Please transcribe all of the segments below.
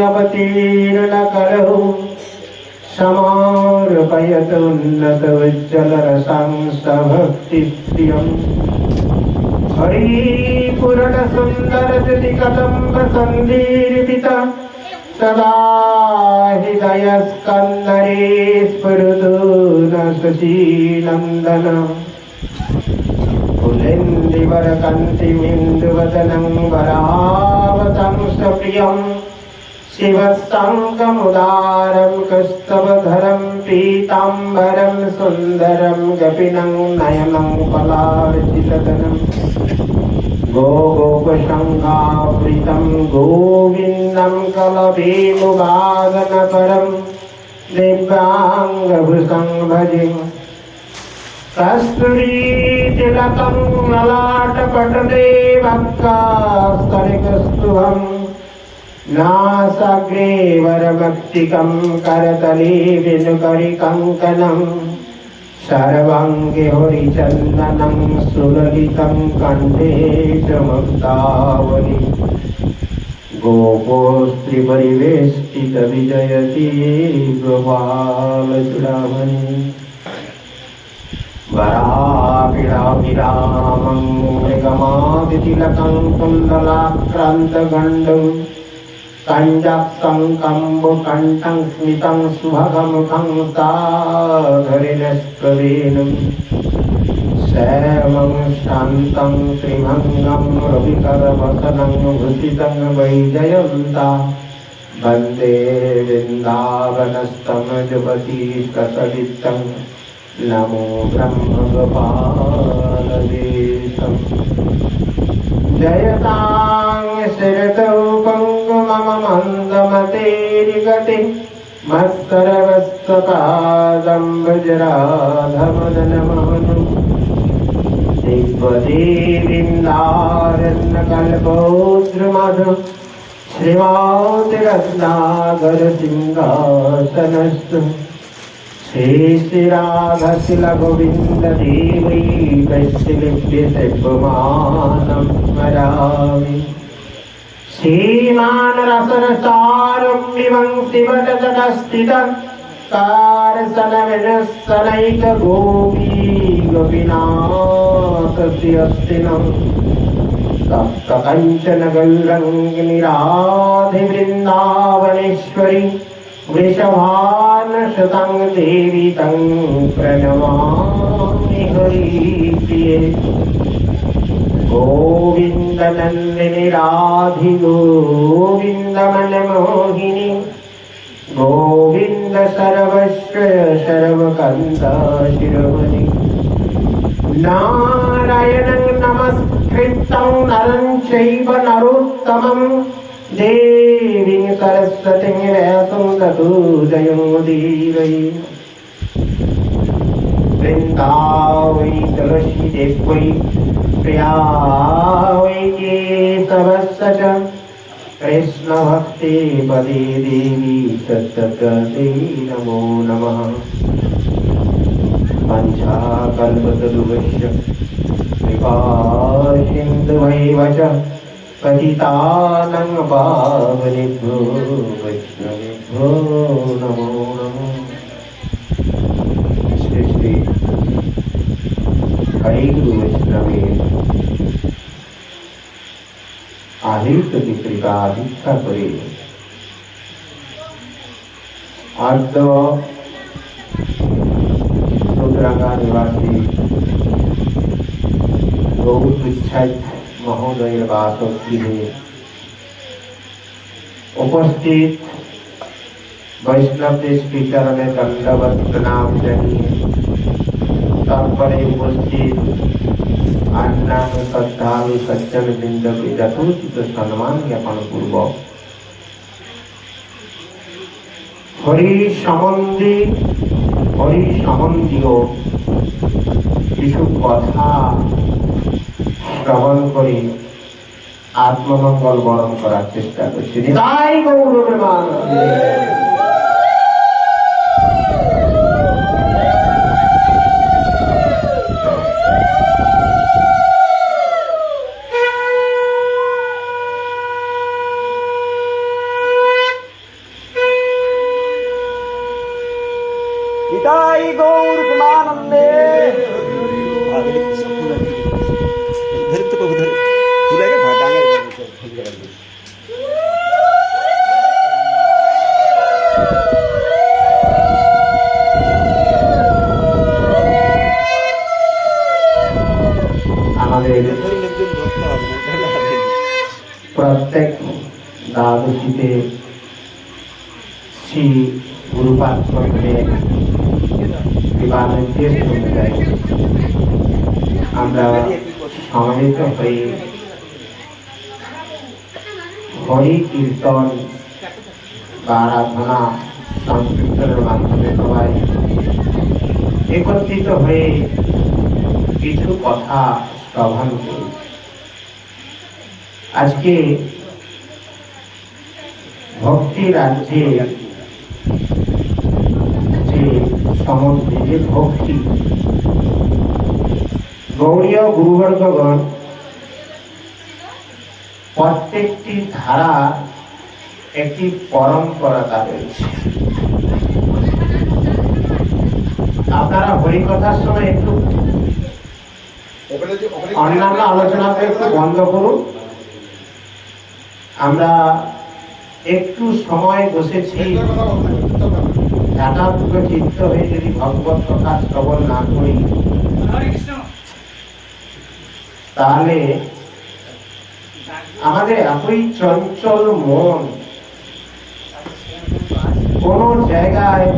अवतीर्ण करहु समार्पयत उन्नत उज्ज्वल रसं सभक्तिप्रियम् हरिपुरण सुंदर तुति कदम्ब संदीर्पित सदा हृदय स्कंदरे स्फुरतु न शशीनंदन पुलिंदिवर कांतिमिंदुवदनं वरावतं सप्रियं शिवसंगमुदारं कस्तवधरं पीतांबरं सुंदरं गपिनं नयनं पलार्चितधनं गोगोपशङ्खावृतं गोविन्दं कलभेमुवादनपरं दिव्याङ्गभूषं भजे कस्तूरीतिलकं ललाटपटले वक्त्रस्तनिकस्तुभं नासाग्रे वरमक्षिकं करतले वेणुकरिकङ्कणं सर्वांगे हरिचन्दनं सुललितं कण्ठे च मुक्तावली गोपोस्त्रीपरिवेष्टितविजयति गोपालचूडामणि वरापिडाभिरामं मृगमादितिलकं कुण्डलाक्रान्तगण्डं कञ्जाक्षं कम्बुकण्ठं स्मितं सुभगमुखं साधरिणस्कवेणुं श्यामं शान्तं श्रीभङ्गं रविकरवसनं भूषितं वैजयन्ता वन्दे वृन्दावनस्थं जुवती प्रसवितं नमो ब्रह्मगोपालदेशम् जयतां शिरतौ पङ्गुमम मन्दमतेरिगति मत्सर्वस्वपादं वज्राधमदनमनु दिग्वदेवीन्दारण्यकल्पोद्रुमधु श्रीमातिरत्नागरसिंहासनस्तु श्रीराधशिलगोविन्ददेवै कैश्चिलिप्यसेव्यमानं स्मरामि श्रीमान् रसरसारम्यं शिवतटस्थितं कारसनविनस्तनैकगोपी गोपीनाथस्य अस्तिनं सप्तकञ्चनगौरङ्गिनि राधिवृन्दावनेश्वरी वृषभानुसुतं देवी तं प्रणमामि हरिप्रिये गोविन्दनन्दिनि राधि गोविन्दमनमोहिनि गोविन्द सर्वश्रय सर्वकन्दा शिरोमणि नारायणं नमस्कृतं नरं चैव नरोत्तमं देवीं सरस्वतीं व्यासं ततो जयमुदीरये वृन्दावै तुलसी देवै प्रिया वै केशवस्य च कृष्णभक्ते पदे देवी तत्तते नमो नमः वञ्चाकल्पतरुभ्यश्च कृपासिन्धुभैव च पतितानं पावनेभ्यो वैष्णवेभ्यो नमो नमः श्री श्री हरि गुरु वैष्णवे আহিততি কৃপা দীক্ষা করে আদ্য সুদ্রাঙ্গা নিবাসী গৌর বিচ্ছাদ মহোদয়ের বাসগৃহে উপস্থিত বৈষ্ণবদের শ্রীচরণে দণ্ডবত প্রণাম জানিয়ে তারপরে উপস্থিত अन्नानु श्रद्धालु सज्जन वृंद के यथोचित सम्मान ज्ञापन पूर्वक हरि सम्बन्धीय কিছু কথা শ্রবণ করে আত্মমঙ্গল বরণ করার চেষ্টা করছি। নিতাই গৌর প্রেমানন্দে। নিতাই গৌর প্রেমানন্দে। ধরে তো প্রভু ধরে তুলে গে ভাই ডাঙের আমাদের প্রত্যেক দ্বাদশীতে শ্রী গুরুপাদ চন্দ্রের বিবাহ নির্দেশ অনুযায়ী আমরা সমাহিত হয়ে হরি কীর্তন বা আরাধনা সংকীর্তনের মাধ্যমে সবাই একত্রিত হয়ে কিছু কথা শ্রবণ করি। আজকে ভক্তি রাজ্যে যে সমুদ্রে যে ভক্তি, গৌড়ীয় গুরুবর্গগণ প্রত্যেকটি ধারা একটি পরম্পরা রয়েছে। আপনারা হরিকথার সময় একটু অন্যান্য আলোচনাকে একটু বন্ধ করুন। আমরা একটু সময় বসেছি, একাগ্র চিত্ত হয়ে যদি ভগবত কথা শ্রবণ না করি তাহলে আমাদের এতই চঞ্চল মন, কোন জায়গায়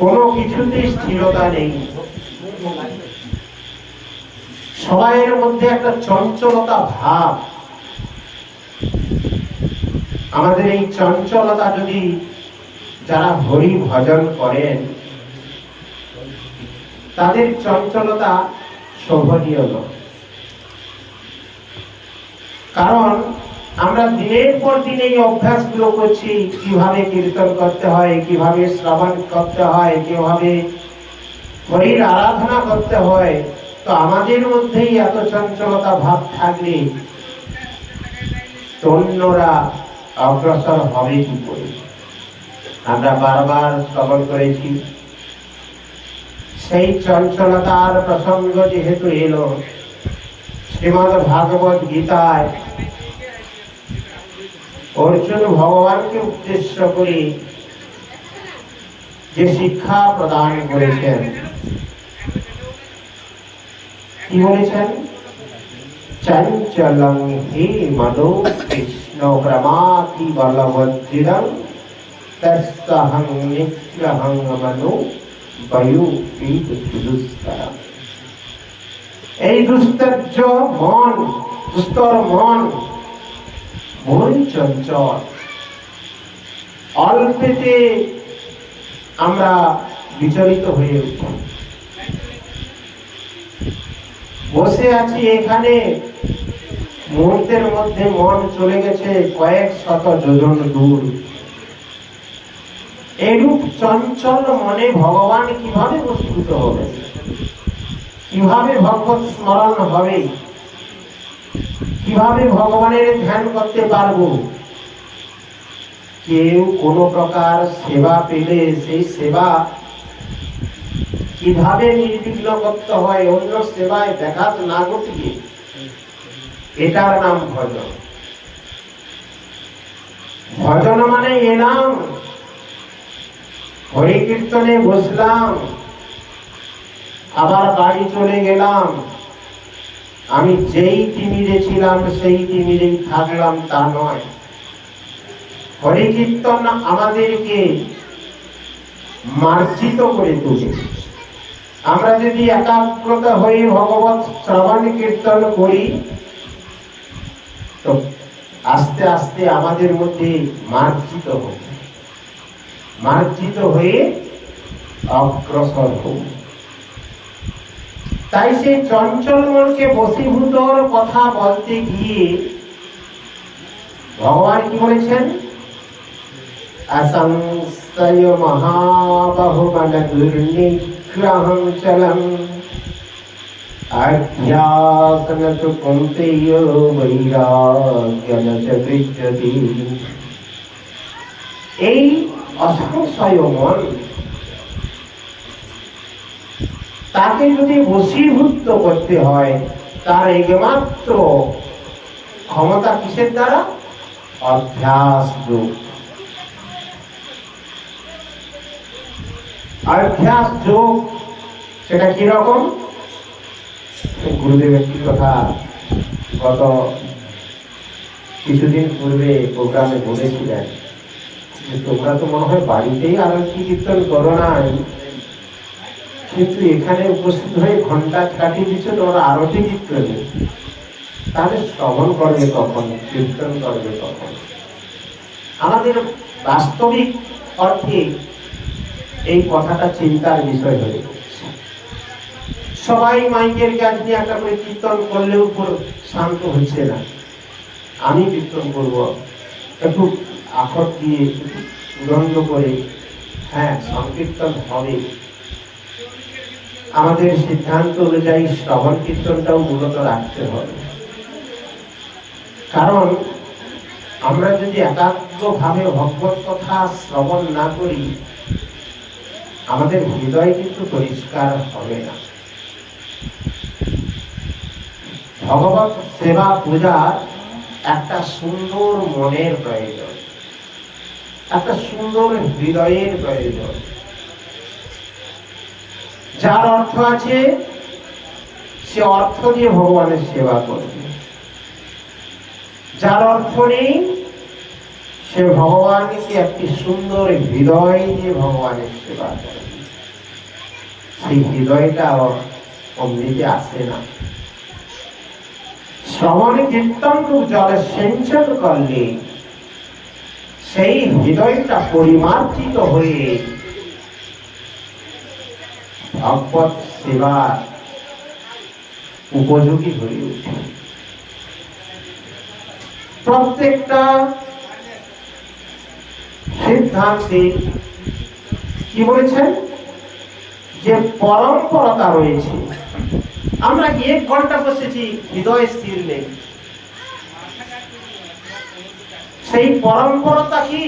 কোনো কিছুতেই স্থিরতা নেই। সবাইয়ের মধ্যে একটা চঞ্চলতা ভাব। আমাদের এই চঞ্চলতা যদি যারা হরি ভজন করেন তাদের চঞ্চলতা শোভনীয় নয়। কারণ আমরা দিনের পর দিন এই অভ্যাসগুলো করছি, কিভাবে কীর্তন করতে হয়, কিভাবে শ্রবণ করতে হয়, কিভাবে হরির আরাধনা করতে হয়। তো আমাদের মধ্যেই এত চঞ্চলতা ভাব থাকলে অন্যরা অগ্রসর হবে কি করে? আমরা বারবার শ্রবণ করেছি, সেই চঞ্চলতার প্রসঙ্গ যেহেতু এলো, শ্রীমদ্ ভাগবত গীতায় অর্জুন ভগবানকে উদ্দেশ্য করে যে শিক্ষা প্রদান করেছেন, কি বলেছেন? চঞ্চলং হি মনো কৃষ্ণ প্রমাতি বলবদ্ধিরং তস্যহং নিগ্রহং মনো বায়ুপীত দুস্তরং। এই দুস্তর্য মন, দুস্তর মন বড়ই চঞ্চল। অল্পেতে আমরা বিচলিত হয়ে উঠি। বসে আছি এখানে, মুহূর্তের মধ্যে মন চলে গেছে কয়েক শত যোজন দূর। এরূপ চঞ্চল মনে ভগবান কিভাবে বস্তুত হবে? কিভাবে ভগবত স্মরণ হবে? কিভাবে ভগবানের ধ্যান করতে পারবো? কেউ কোনো প্রকার সেবা পেলে সেই সেবা কিভাবে নির্বিঘ্ন করতে হয়, অন্য সেবায় ব্যাঘাত না ঘটিয়ে, এটার নাম ভজন। ভজন মানে এলাম, হরি কীর্তনে বসলাম, আবার বাড়ি চলে গেলাম, আমি যেই তিমিরে ছিলাম সেই তিমিরেই থাকলাম, তা নয়। হরি কীর্তন আমাদেরকে মার্জিত করে তোলে। আমরা যদি একাগ্রতা হয়ে ভগবত শ্রবণ কীর্তন করি তো আস্তে আস্তে আমাদের মধ্যে মার্জিত হয়ে অগ্রসর হব। তাই সেই চঞ্চল মনকে বশীভূতর কথা বলতে গিয়ে ভগবান কি বলেছেন? असंशय महाबाहुबल दुर्निग्रहं चलम् अध्यासन तु कुन्तेय वैराग्यं च विद्यते। এই অসংশয় মন, তাকে যদি বশীভূত করতে হয় তার একমাত্র ক্ষমতা কিসের দ্বারা? অভ্যাস যোগ। অভ্যাস যোগ সেটা কি রকম? গুরুদেব একটি কথা গত কিছুদিন পূর্বে প্রোগ্রামে বলেছিলেন যে তোমরা তো মনে হয় বাড়িতেই আরতি কীর্তন করো নাই, কিন্তু এখানে উপস্থিত হয়ে ঘন্টা কাটিয়ে দিচ্ছ তোমরা আরতি কীর্তনে, তাহলে শ্রবণ করবে কখন, কীর্তন করবে কখন? আমাদের বাস্তবিক অর্থে এই কথাটা চিন্তার বিষয় হয়ে পড়ছে। সবাই মাইকের কাজ নিয়ে একটা করে কীর্তন করলেও শান্ত হচ্ছে না। আমি কীর্তন করব, একটু আখর দিয়ে উদণ্ড করে, হ্যাঁ সংকীর্তন হবে। আমাদের সিদ্ধান্ত অনুযায়ী শ্রবণ কীর্তনটাও মূলত রাখতে হবে। কারণ আমরা যদি একাগ্রভাবে ভগবত কথা শ্রবণ না করি, আমাদের হৃদয় কিন্তু পরিষ্কার হবে না। ভগবত সেবা পূজার একটা সুন্দর মনের প্রয়োজন, একটা সুন্দর হৃদয়ের প্রয়োজন। যার অর্থ আছে সে অর্থ দিয়ে ভগবানের সেবা করবে, যার অর্থ নেই সে ভগবানকে একটি সুন্দর হৃদয় দিয়ে ভগবানের সেবা করবে। সেই হৃদয়টা অমনিতে আসে না। শ্রবণ কীর্তন জলে সিঞ্চন করলে সেই হৃদয়টা পরিমার্জিত হয়ে ভগবত সেবার উপযোগী হয়ে ওঠে। প্রত্যেকটা সিদ্ধান্তে কি বলেছেন? যে পরম্পরতা রয়েছে। আমরা 1 ঘন্টা বসেছি, হৃদয় স্থির নেই। সেই পরম্পরতা কি?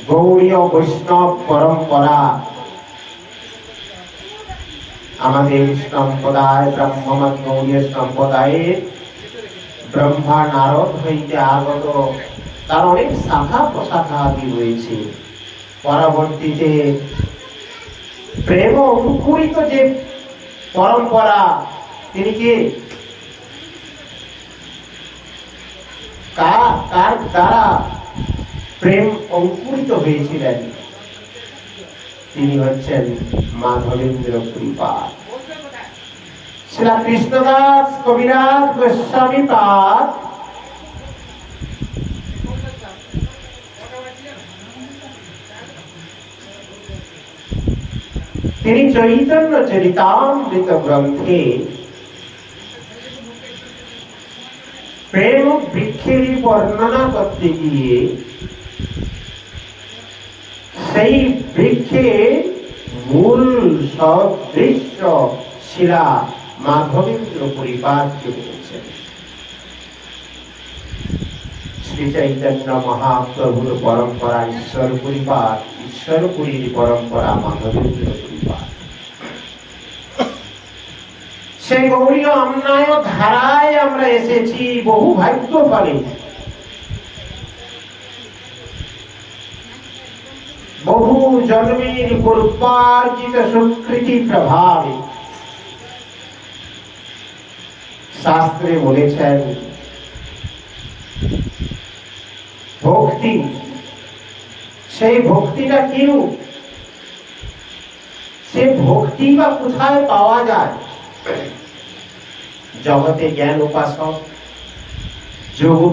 গৌড়ীয় বৈষ্ণব পরম্পরা। আমাদের সম্প্রদায় ব্রহ্মমত গৌড়ীয় সম্প্রদায়ে ব্রহ্মা নারদ হইতে আগত তার অনেক শাখা প্রশাখা আদি রয়েছে। পরবর্তীতে প্রেম অঙ্কুরিত যে পরম্পরা, তিনি কি কার দ্বারা প্রেম অঙ্কুরিত হয়েছিলেন? তিনি হচ্ছেন মাধবেন্দ্র কৃপাল। শ্রী কৃষ্ণদাস কবিরাজ গোস্বামী পাদ তিনি চৈতন্য চরিতামৃত গ্রন্থে প্রেম বৃক্ষের বর্ণনা করতে গিয়ে সেই বৃক্ষে মূল সদৃশ্য শিলা মাধবেন্দ্র পরিপাতকে বলেছেন। শ্রী চৈতন্য মহাপ্রভুর পরম্পরা ঈশ্বর পরিপাত, ঈশ্বরপুরীর পরম্পরা মাধবেন্দ্র পরিপাত। সেই গৌরীয় অন্যায় ধারায় আমরা এসেছি বহু ভাগ্য ফলে, বহু জন্মের পূর্বার্জিত সুকৃতি প্রভাবে। শাস্ত্রে বলেছেন ভক্তি, সেই ভক্তিটা কিরূপ? সে ভক্তি বা কোথায় পাওয়া যায়? জগতে জ্ঞান উপাসক, যোগ